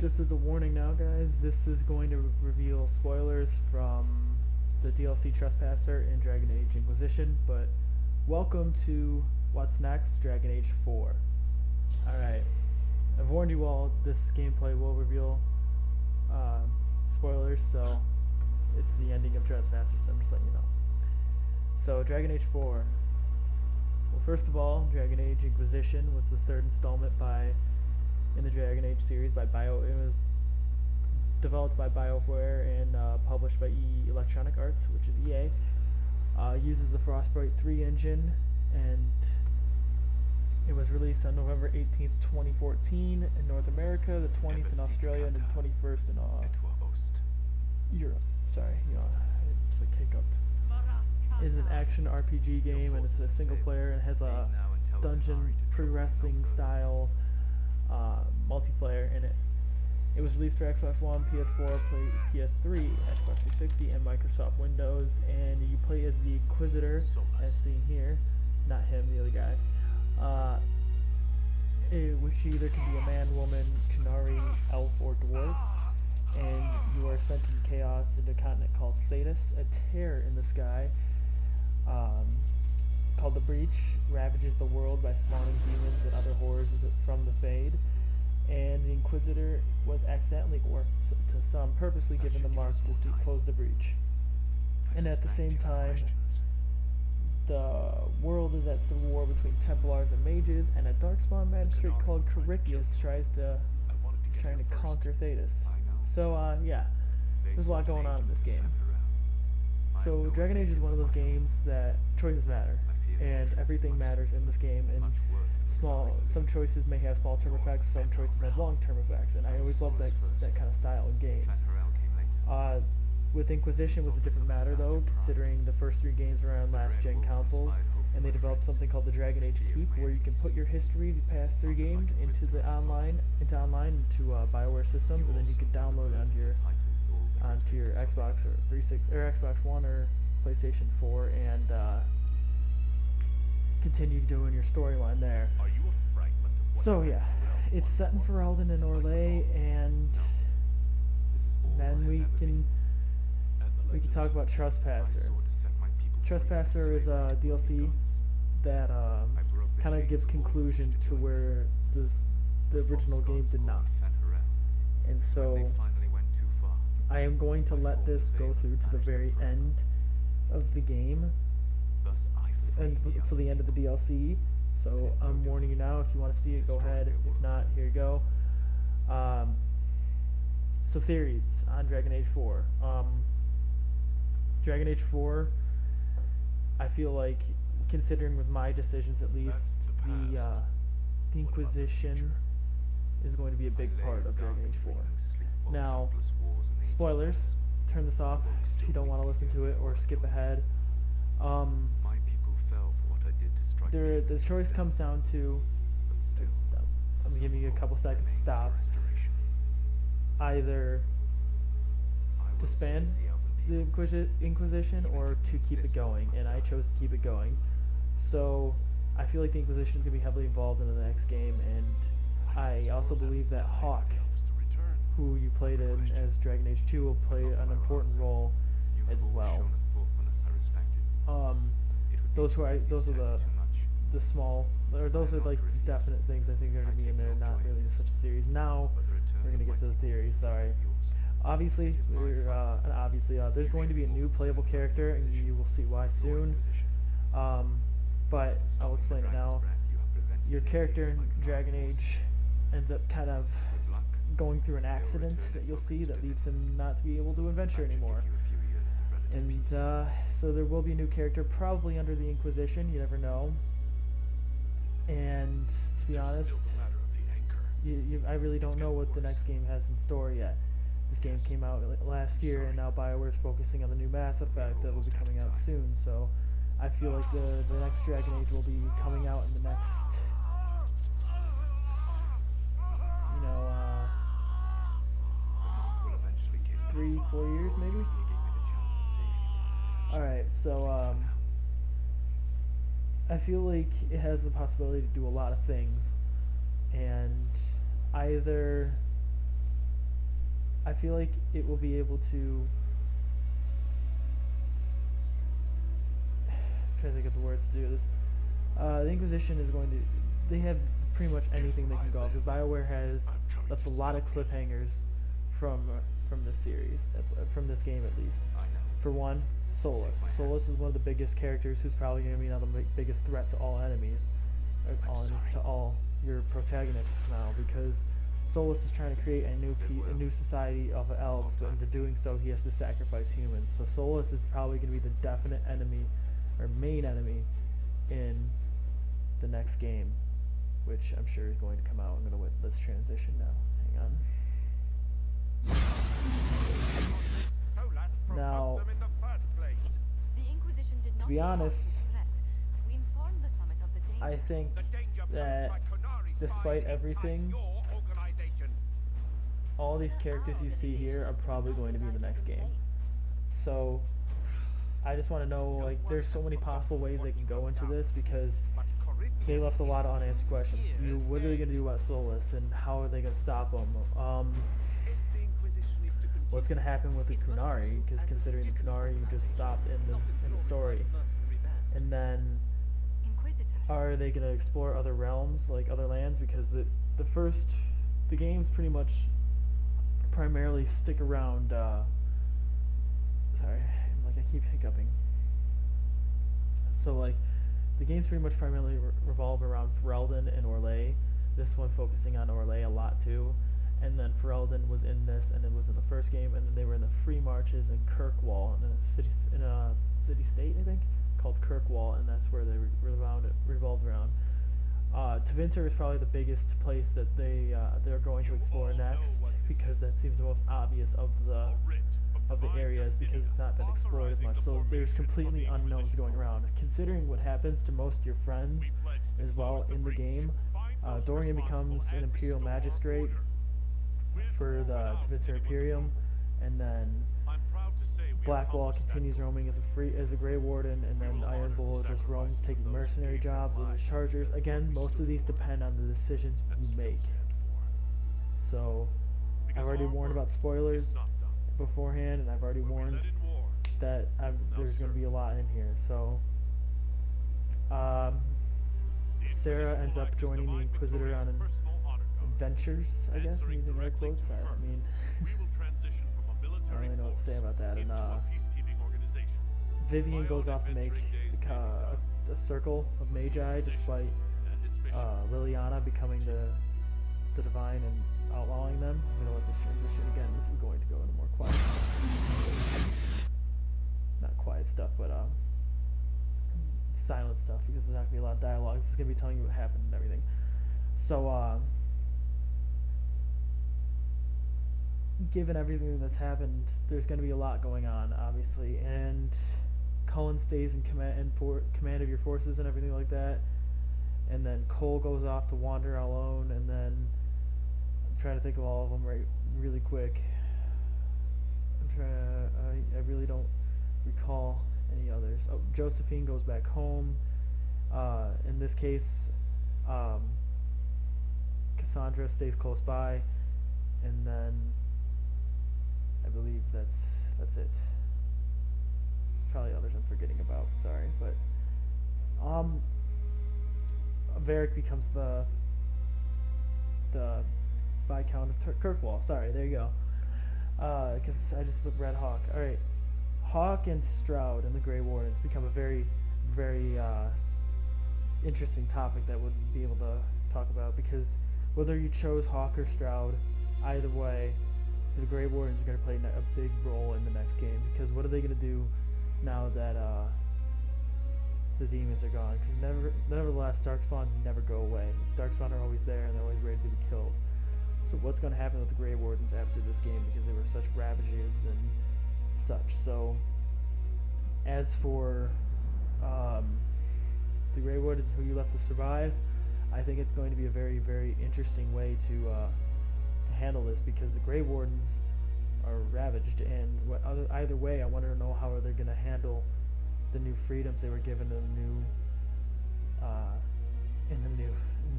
Just as a warning now, guys, this is going to reveal spoilers from the DLC Trespasser in Dragon Age Inquisition, but welcome to what's next, Dragon Age 4. Alright, I've warned you all, this gameplay will reveal spoilers, so it's the ending of Trespasser, so I'm just letting you know. So, Dragon Age 4. Well, first of all, Dragon Age Inquisition was the third installment in the Dragon Age series by It was developed by Bioware and published by Electronic Arts, which is EA. Uses the Frostbite 3 engine, and it was released on November 18th, 2014 in North America, the 20th in Australia, and the 21st in Europe. Sorry, it's like hiccuped. It is an action RPG game, and it's a single player, and has a dungeon pre-wrestling style multiplayer in it. It was released for Xbox One, PS4, PS3, Xbox 360, and Microsoft Windows, and you play as the Inquisitor, as seen here. Not him, the other guy. Which either can be a man, woman, Canary, elf, or dwarf. And you are sent into chaos into a continent called Thetis. A tear in the sky, called the Breach, ravages the world by spawning demons and other horrors from the Fade. And the Inquisitor was accidentally, or to some purposely, given the mark to close the breach. And at the same time, the world is at civil war between Templars and mages, and a darkspawn magistrate called Caripius trying to conquer Thetis. So yeah, there's a lot going on in this game. So Dragon Age is one of those games that choices matter, and everything matters in this game. And some choices may have small-term effects, some choices have long-term effects, and I always love that kind of style in games. With Inquisition was a different matter though, considering the first three games were on last-gen consoles, and they developed something called the Dragon Age Keep, where you can put your history, the past three games, into Bioware systems, and then you can download it onto your Xbox or 360 or Xbox One or PlayStation 4, and continue doing your storyline there. So yeah, it's set in Ferelden and Orlais, and then we can talk about Trespasser. Trespasser is a DLC that kind of gives conclusion to where the original game did not. And so I am going to let this go through to the very end of the game, and to the end of the DLC. So I'm warning you now, if you want to see it, go ahead. If not, here you go. So theories on Dragon Age 4. Dragon Age 4, I feel like, considering with my decisions at least, the Inquisition is going to be a big part of Dragon Age 4. Now, spoilers, turn this off if you don't want to listen to it, or skip ahead. The choice comes down to, I'm giving you a couple seconds to stop, either disband the Inquisition or to keep it going, and I chose to keep it going. So I feel like the Inquisition is going to be heavily involved in the next game, and I also believe that Hawk, who you played in as Dragon Age 2, will play an important role as well. Those are the small, or those are like definite things I think are going to be in there, not really such a series. Now we're going to get to the theories. Sorry. Obviously, there's going to be a new playable character, and you will see why soon. But I'll explain it now. Your character in Dragon Age ends up kind of going through an accident that you'll see that leads him not to be able to adventure anymore. And so there will be a new character, probably under the Inquisition, you never know. And to be honest, I really don't know what the next game has in store yet. This game came out last year, and now Bioware is focusing on the new Mass Effect that will be coming out soon. So I feel like the next Dragon Age will be coming out in the next, 3-4 years maybe. Alright, so I feel like it has the possibility to do a lot of things, and either I feel like it will be able to. I'm trying to think of the words to do this. The Inquisition is going to. They have pretty much anything they can go off. Bioware has left a lot of cliffhangers from this series, from this game at least. For one, Solus. Solus is one of the biggest characters who's probably going to be now the biggest threat to all enemies, to all your protagonists now, because Solus is trying to create a new society of elves, but into doing so he has to sacrifice humans. So Solus is probably going to be the definite enemy, or main enemy, in the next game, which I'm sure is going to come out. I'm going to let's transition now. Hang on. Now, to be honest, I think that despite everything, all these characters you see here are probably going to be in the next game. So I just want to know, like, there's so many possible ways they can go into this, because they left a lot of unanswered questions. What are they going to do about Solus, and how are they going to stop him? What's going to happen with the Qunari, because considering the Qunari just stopped in the story. And then, are they going to explore other realms, like other lands? Because the games pretty much primarily stick around, sorry, I keep hiccuping. So, like, the games pretty much primarily revolve around Ferelden and Orlais. This one focusing on Orlais a lot too. And then Ferelden was in this, and it was in the first game, and then they were in the Free Marches in Kirkwall, in a city-state, I think, called Kirkwall, and that's where they revolved around. Tevinter is probably the biggest place that they're going to explore next, because that seems the most obvious of the areas, because it's not been explored as much. So there's completely unknowns going around. Considering what happens to most of your friends as well in the game, Dorian becomes an Imperial Magistrate for the Tevinter Imperium, and then Blackwall continues roaming as a Grey Warden, and then Iron Bull just roams taking mercenary jobs with his Chargers. Again, most of these depend on the decisions you make. So I've already warned about spoilers beforehand, and I've already warned that there's going to be a lot in here. So Sarah ends up joining the Inquisitor on adventures, I guess, using air quotes. I mean, I don't really know what to say about that. And Vivian goes off to make a circle of Magi, despite Liliana becoming the Divine and outlawing them. I'm going to let this transition again. This is going to go into more quiet stuff. Not quiet stuff, but silent stuff, because there's not going to be a lot of dialogue. This is going to be telling you what happened and everything. So, given everything that's happened, there's going to be a lot going on, obviously, and Cullen stays in command of your forces and everything like that, and then Cole goes off to wander alone, and then I'm trying to think of all of them really quick. I really don't recall any others. Oh, Josephine goes back home. In this case, Cassandra stays close by, and then I believe that's it. Probably others I'm forgetting about. Sorry, but Varric becomes the Viscount of Kirkwall. Sorry, there you go. Because I just looked Red Hawk. All right, Hawk and Stroud and the Grey Wardens become a very, very interesting topic that would be able to talk about, because whether you chose Hawk or Stroud, either way, the Grey Wardens are going to play a big role in the next game, because what are they going to do now that the demons are gone? Because nevertheless, Darkspawn never go away. Darkspawn are always there, and they're always ready to be killed. So what's going to happen with the Grey Wardens after this game, because they were such ravages and such. So as for the Grey Wardens who you left to survive, I think it's going to be a very, very interesting way to handle this, because the Grey Wardens are ravaged, and either way, I want to know how they're going to handle the new freedoms they were given, and the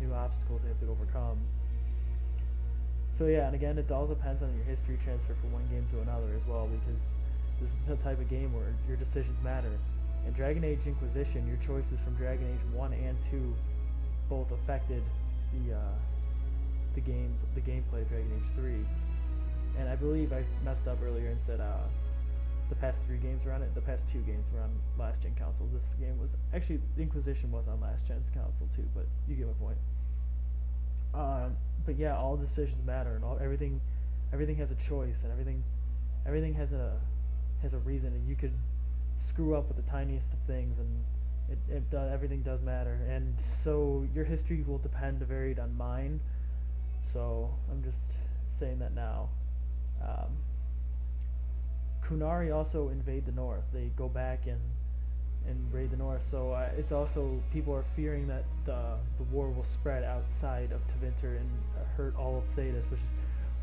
new obstacles they have to overcome. So yeah, and again, it all depends on your history transfer from one game to another as well, because this is the type of game where your decisions matter. In Dragon Age Inquisition, your choices from Dragon Age 1 and 2 both affected the gameplay of Dragon Age 3. And I believe I messed up earlier and said the past 3 games were on it. The past 2 games were on last gen console. This game was actually, Inquisition was on last gen's console too, but you get my point. But yeah, all decisions matter, and everything has a choice, and everything has a reason, and you could screw up with the tiniest of things, and everything does matter. And so your history will depend varied on mine. So I'm just saying that now. Kunari also invade the north. They go back and raid the north. So it's also, people are fearing that the war will spread outside of Tevinter and hurt all of Thedas, which is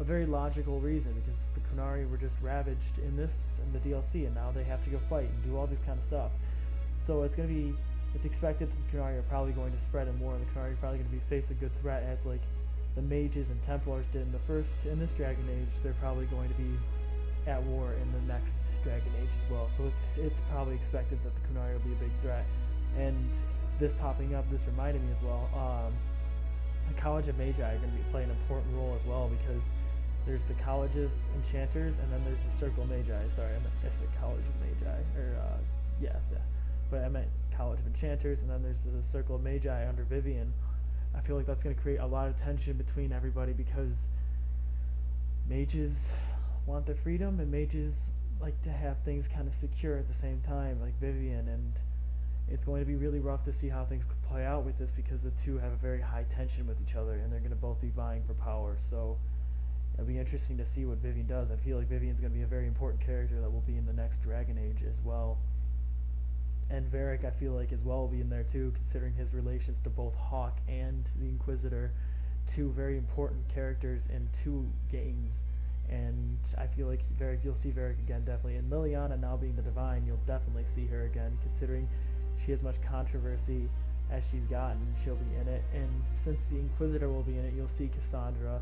a very logical reason, because the Kunari were just ravaged in the DLC, and now they have to go fight and do all this kind of stuff. So it's expected that the Kunari are probably going to spread in war, and the Kunari are probably going to face a good threat, as like the mages and Templars did in this Dragon Age. They're probably going to be at war in the next Dragon Age as well. So it's probably expected that the Kunari will be a big threat. And this popping up, this reminded me as well, the College of Magi are going to be playing an important role as well, because there's the College of Enchanters, and then there's the Circle of Magi. Sorry, I said College of Magi, yeah. But I meant College of Enchanters, and then there's the Circle of Magi under Vivian. I feel like that's going to create a lot of tension between everybody, because mages want their freedom, and mages like to have things kind of secure at the same time, like Vivian, and it's going to be really rough to see how things could play out with this, because the two have a very high tension with each other, and they're going to both be vying for power. So it'll be interesting to see what Vivian does. I feel like Vivian's going to be a very important character that will be in the next Dragon Age as well. And Varric, I feel like, as well will be in there too, considering his relations to both Hawk and the Inquisitor, two very important characters in 2 games. And I feel like you'll see Varric again, definitely. And Liliana now being the Divine, you'll definitely see her again, considering she has much controversy as she's gotten. She'll be in it, and since the Inquisitor will be in it, you'll see Cassandra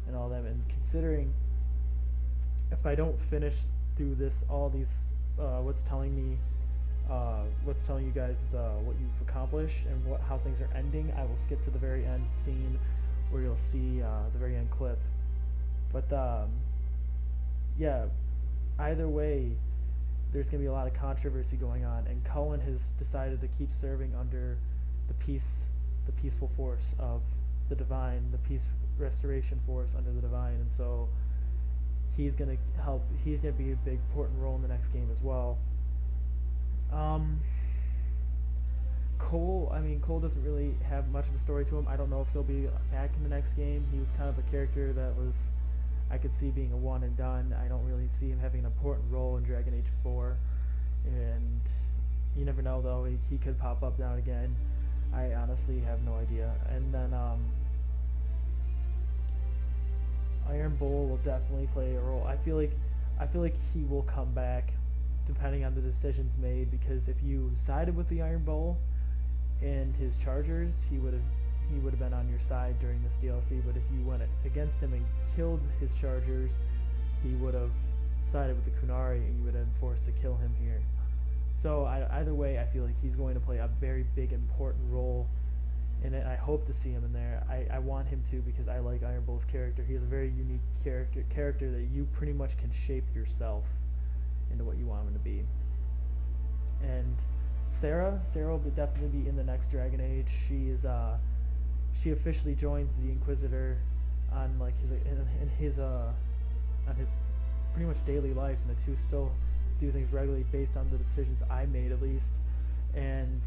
and all them. And considering, if I don't finish through this, all these, what's telling you guys what you've accomplished and how things are ending, I will skip to the very end scene where you'll see the very end clip. But yeah, either way, there's going to be a lot of controversy going on, and Cullen has decided to keep serving under the peaceful force of the Divine, the peace restoration force under the Divine, and so he's going to help. He's going to be a big important role in the next game as well. Cole doesn't really have much of a story to him. I don't know if he'll be back in the next game. He was kind of a character that I could see being a one and done. I don't really see him having an important role in Dragon Age 4, and you never know, though. He could pop up now and again. I honestly have no idea. And then Iron Bull will definitely play a role. I feel like he will come back depending on the decisions made, because if you sided with the Iron Bull and his Chargers, he would have been on your side during this DLC. But if you went against him and killed his Chargers, he would have sided with the Kunari, and you would have been forced to kill him here. So either way, I feel like he's going to play a very big, important role in it. I hope to see him in there. I want him to, because I like Iron Bull's character. He is a very unique character that you pretty much can shape yourself into what you want him to be. And Sarah will definitely be in the next Dragon Age. She officially joins the Inquisitor on like his pretty much daily life, and the two still do things regularly based on the decisions I made, at least. And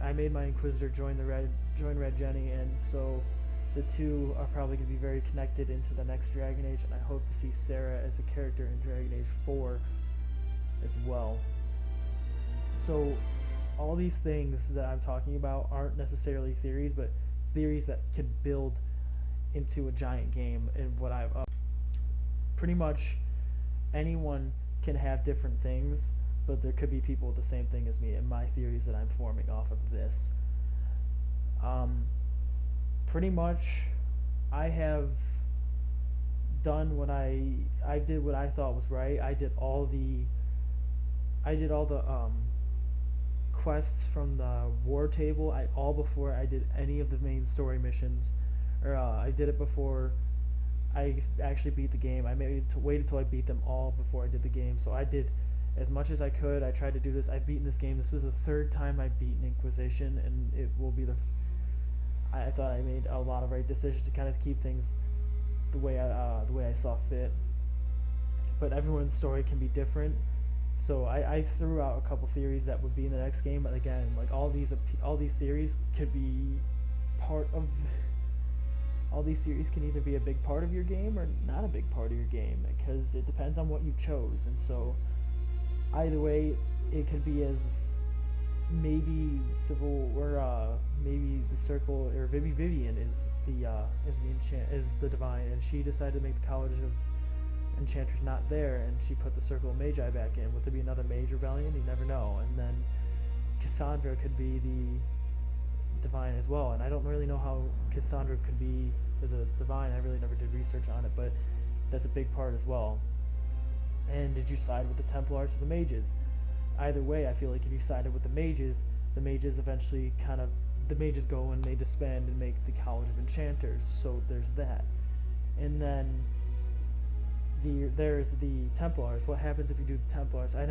I made my Inquisitor join Red Jenny, and so the two are probably going to be very connected into the next Dragon Age, and I hope to see Sarah as a character in Dragon Age 4 as well. So all these things that I'm talking about aren't necessarily theories, but theories that could build into a giant game. And what I've pretty much anyone can have different things, but there could be people with the same thing as me, and my theories that I'm forming off of this. Pretty much I have done what I did what I thought was right. I did all the quests from the war table. All before I did any of the main story missions, or I did it before I actually beat the game. I waited till I beat them all before I did the game. So I did as much as I could. I tried to do this. I've beaten this game. This is the third time I've beaten Inquisition, and it will be I thought I made a lot of right decisions to kind of keep things the way I saw fit. But everyone's story can be different. So I threw out a couple theories that would be in the next game, but again, like all these theories could be part of. All these theories can either be a big part of your game or not a big part of your game, because it depends on what you chose. And so, either way, it could be as maybe Civil or maybe the Circle, or maybe Vivian is the Divine, and she decided to make the College of Enchanters not there, and she put the Circle of Magi back in. Would there be another Mage Rebellion? You never know. And then Cassandra could be the Divine as well, and I don't really know how Cassandra could be as a Divine. I really never did research on it, but that's a big part as well. And did you side with the Templars or the Mages? Either way, I feel like if you sided with the Mages eventually the Mages go and they disband and make the College of Enchanters, so there's that. And then there's the Templars. What happens if you do the Templars? I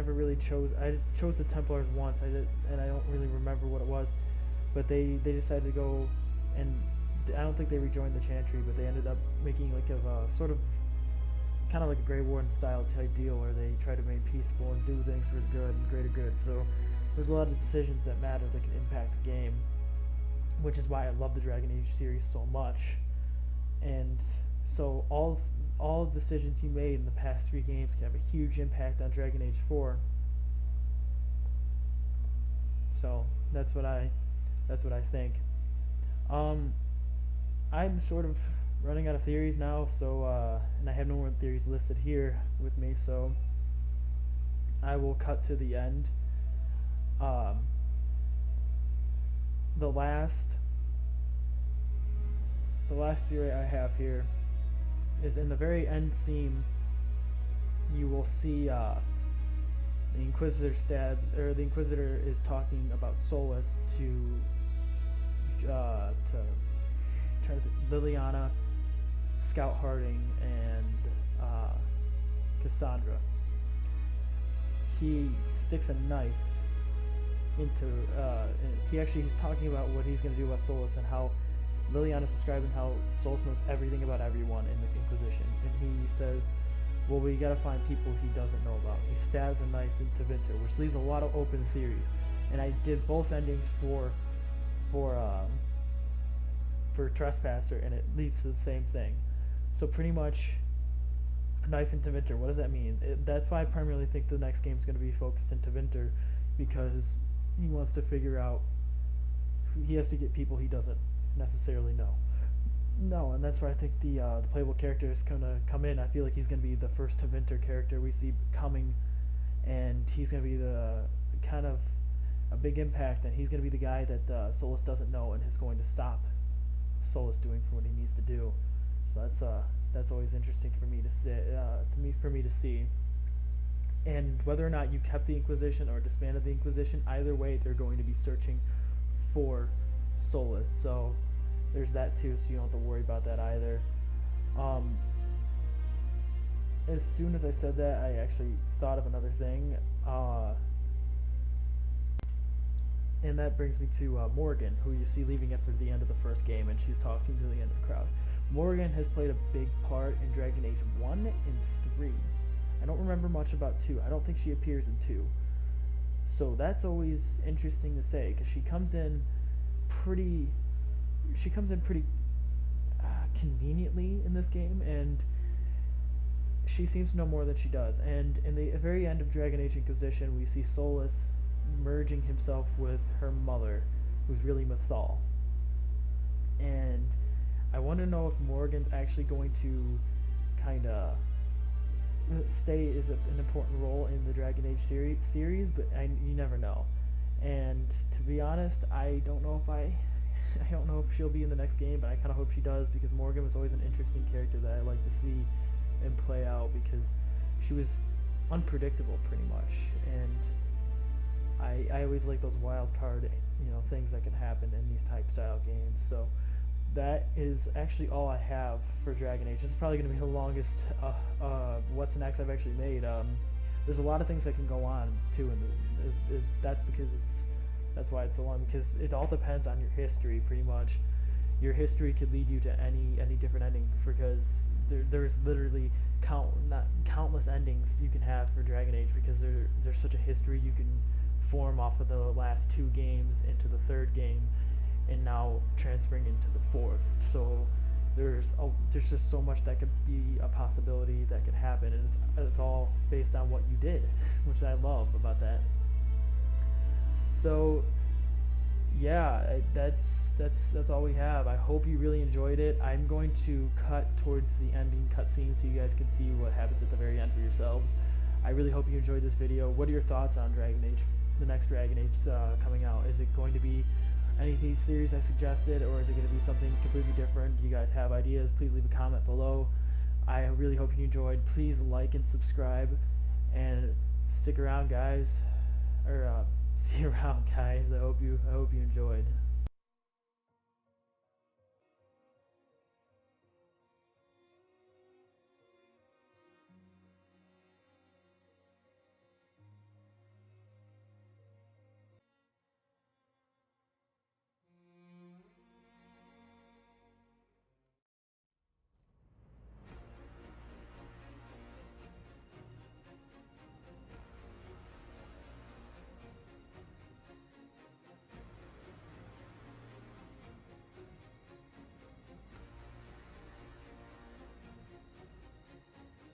chose the Templars once, and I don't really remember what it was, but they decided to go, and I don't think they rejoined the Chantry, but they ended up making like a sort of kind of like a Grey Warden style type deal where they try to remain peaceful and do things for the good and greater good. So there's a lot of decisions that matter that can impact the game, which is why I love the Dragon Age series so much. And so all decisions you made in the past 3 games can have a huge impact on Dragon Age 4. So that's what I think. I'm sort of running out of theories now, so and I have no more theories listed here with me, so I will cut to the end. The last theory I have here is in the very end scene. You will see the Inquisitor the Inquisitor is talking about Solus to Liliana, Scout Harding, and Cassandra. He sticks a knife into he's talking about what he's going to do about Solus, and how Liliana's describing how Solus knows everything about everyone in the Inquisition, and he says, well, we gotta find people he doesn't know about. He stabs a knife into Vinter, which leaves a lot of open theories, and I did both endings for Trespasser, and it leads to the same thing. So pretty much, knife into Vinter, what does that mean? That's why I primarily think the next game is going to be focused into Vinter, because he wants to figure out, he has to get people he doesn't necessarily know, and that's where I think the playable character is going to come in. I feel like he's going to be the first Vinter character we see coming, and he's going to be the kind of a big impact, and he's going to be the guy that Solus doesn't know and is going to stop Solus doing for what he needs to do. So that's always interesting for me to see. And whether or not you kept the Inquisition or disbanded the Inquisition, either way they're going to be searching for Solus. So there's that too, so you don't have to worry about that either. As soon as I said that, I actually thought of another thing. And that brings me to Morgan, who you see leaving after the end of the first game, and she's talking to the end of the crowd. Morgan has played a big part in Dragon Age 1 and 3. I don't remember much about 2. I don't think she appears in 2. So that's always interesting to say, because she comes in pretty conveniently in this game, and she seems to know more than she does. And in the very end of Dragon Age Inquisition, we see Solus merging himself with her mother, who's really Mythal. And I want to know if Morgan's actually going to kind of stay as an important role in the Dragon Age series, but you never know. And to be honest, I don't know if she'll be in the next game, but I kind of hope she does, because Morgan was always an interesting character that I like to see and play out, because she was unpredictable pretty much, and I always like those wild card, things that can happen in these type style games. So that is actually all I have for Dragon Age. This is probably going to be the longest What's Next I've actually made. There's a lot of things that can go on too, and that's why it's so long, because it all depends on your history pretty much. Your history could lead you to any different ending, because there's literally countless endings you can have for Dragon Age, because there's such a history you can form off of the last 2 games into the 3rd game, and now transferring into the 4th. So there's just so much that could be a possibility that could happen, and it's all based on what you did, which I love about that. So yeah, that's all we have. I hope you really enjoyed it. I'm going to cut towards the ending cutscene so you guys can see what happens at the very end for yourselves. I really hope you enjoyed this video. What are your thoughts on Dragon Age, the next Dragon Age coming out? Is it going to be any of these series I suggested, or is it going to be something completely different? Do you guys have ideas? Please leave a comment below. I really hope you enjoyed. Please like and subscribe, and stick around, guys. Or see you around, guys. I hope you enjoyed.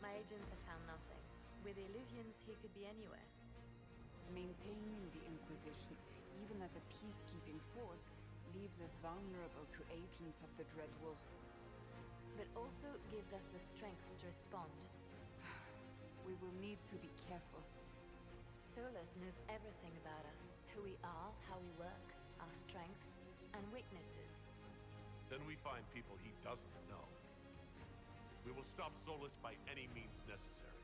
My agents have found nothing. With the Illuvians, he could be anywhere. Maintaining the Inquisition, even as a peacekeeping force, leaves us vulnerable to agents of the Dread Wolf. But also gives us the strength to respond. We will need to be careful. Solus knows everything about us. Who we are, how we work, our strengths and weaknesses. Then we find people he doesn't know. We will stop Solus by any means necessary.